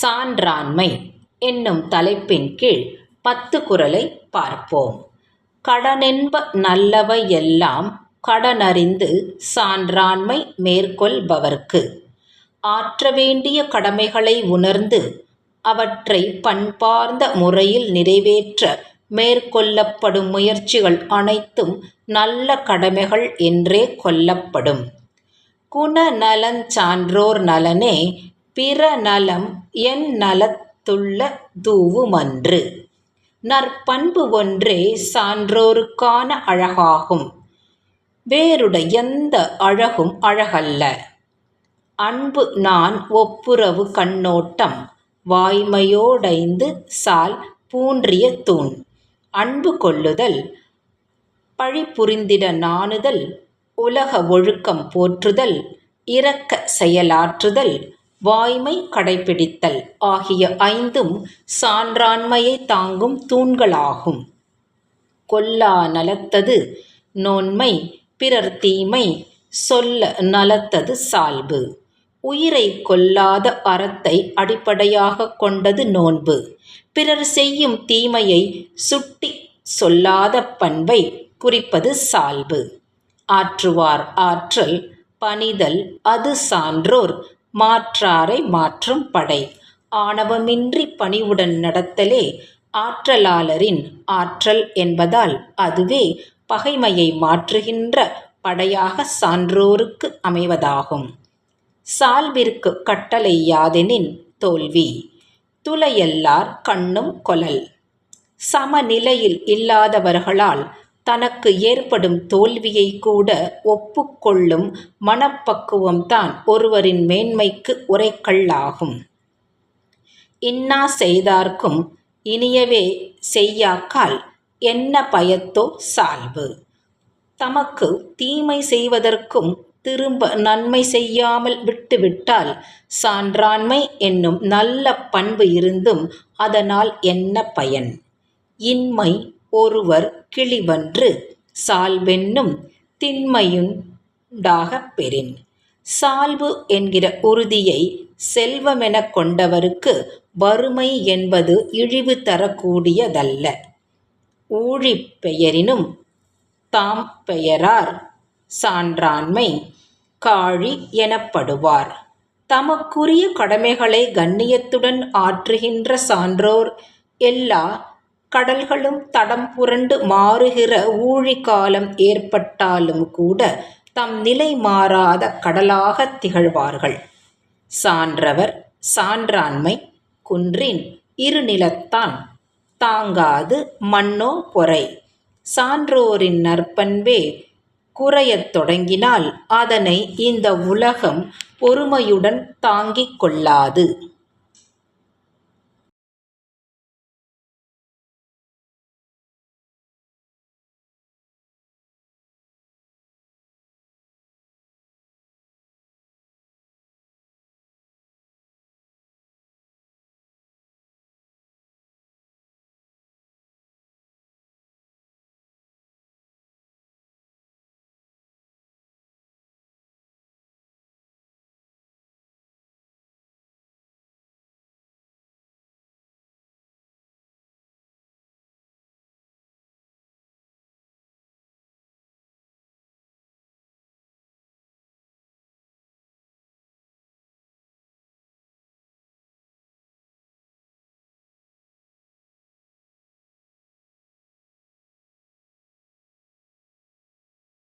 சான்றாண்மை என்னும் தலைப்பின் கீழ் 10 குறளை பார்ப்போம். கடனென்ப நல்லவை எல்லாம் கடனறிந்து சான்றாண்மை மேற்கொள்பவர்க்கு ஆற்ற வேண்டிய கடமைகளை உணர்ந்து அவற்றை பண்பார்ந்த முறையில் நிறைவேற்ற மேற்கொள்ளப்படும் முயற்சிகள் அனைத்தும் நல்ல கடமைகள் என்றே கொள்ளப்படும். குணநலஞ் சான்றோர் நலனே பிற நலம் என் நலத்துள்ள தூவுமன்று. நற்பண்பு ஒன்றே சான்றோருக்கான அழகாகும். வேறுடையெந்த அழகும் அழகல்ல. அன்பு நான் ஒப்புரவு கண்ணோட்டம் வாய்மையோடைந்து சால் பூன்றிய தூண். அன்பு கொள்ளுதல் பழிபுரிந்திட நாணுதல் உலக ஒழுக்கம் போற்றுதல் இரக்க செயலாற்றுதல் வாய்மை கடைப்பிடித்தல் ஆகிய 5ம் சான்றாண்மையை தாங்கும் தூண்களாகும். கொல்லா நலத்தது நோன்மை பிறர் தீமை சொல்ல நலத்தது சால்பு. உயிரை கொல்லாத அறத்தை அடிப்படையாக கொண்டது நோன்பு. பிறர் செய்யும் தீமையை சுட்டி சொல்லாத பண்பை குறிப்பது சால்பு. ஆற்றுவார் ஆற்றல் பணிதல் அது சான்றோர் மாற்றாரை மாற்றும் படை. ஆணவமின்றி பணிவுடன் நடத்தலே ஆற்றலாளரின் ஆற்றல் என்பதால் அதுவே பகைமையை மாற்றுகின்ற படையாக சான்றோருக்கு அமைவதாகும். சால்பிற்கு கட்டளை யாதெனின் தோல்வி. துளையல்லார் கண்ணும் கொளல். சமநிலையில் இல்லாதவர்களால் தனக்கு ஏற்படும் தோல்வியை கூட ஒப்புக்கொள்ளும் மனப்பக்குவம்தான் ஒருவரின் மேன்மைக்கு உரைக்கல்லாகும். இன்னா செய்தார்க்கும் இனியவே செய்யாக்கால் என்ன பயத்தோ சால்பு. தமக்கு தீமை செய்வதற்கும் திரும்ப நன்மை செய்யாமல் விட்டுவிட்டால் சான்றாண்மை என்னும் நல்ல பண்பு இருந்தும் அதனால் என்ன பயன்? இன்மை ஒருவர் கிளிவன்று சால்பென்னும் திண்மையுண்டாகப் பெறின். சால்பு என்கிற உறுதியை செல்வமெனக் கொண்டவருக்கு வறுமை என்பது இழிவு தரக்கூடியதல்ல. ஊழிப் பெயரினும் தாம் பெயரார் சான்றாண்மை காழி எனப்படுவார். தமக்குரிய கடமைகளை கண்ணியத்துடன் ஆற்றுகின்ற சான்றோர் எல்லா கடல்களும் தடம் புரண்டு மாறுகிற ஊழிக்காலம் ஏற்பட்டாலும் கூட தம் நிலை மாறாத கடலாகத் திகழ்வார்கள். சான்றவர் சான்றாண்மை குன்றின் இருநிலத்தான் தாங்காது மண்ணோ பொறை. சான்றோரின் நற்பண்பே குறையத் தொடங்கினால் அதனை இந்த உலகம் பொறுமையுடன் தாங்கிக் கொள்ளாது.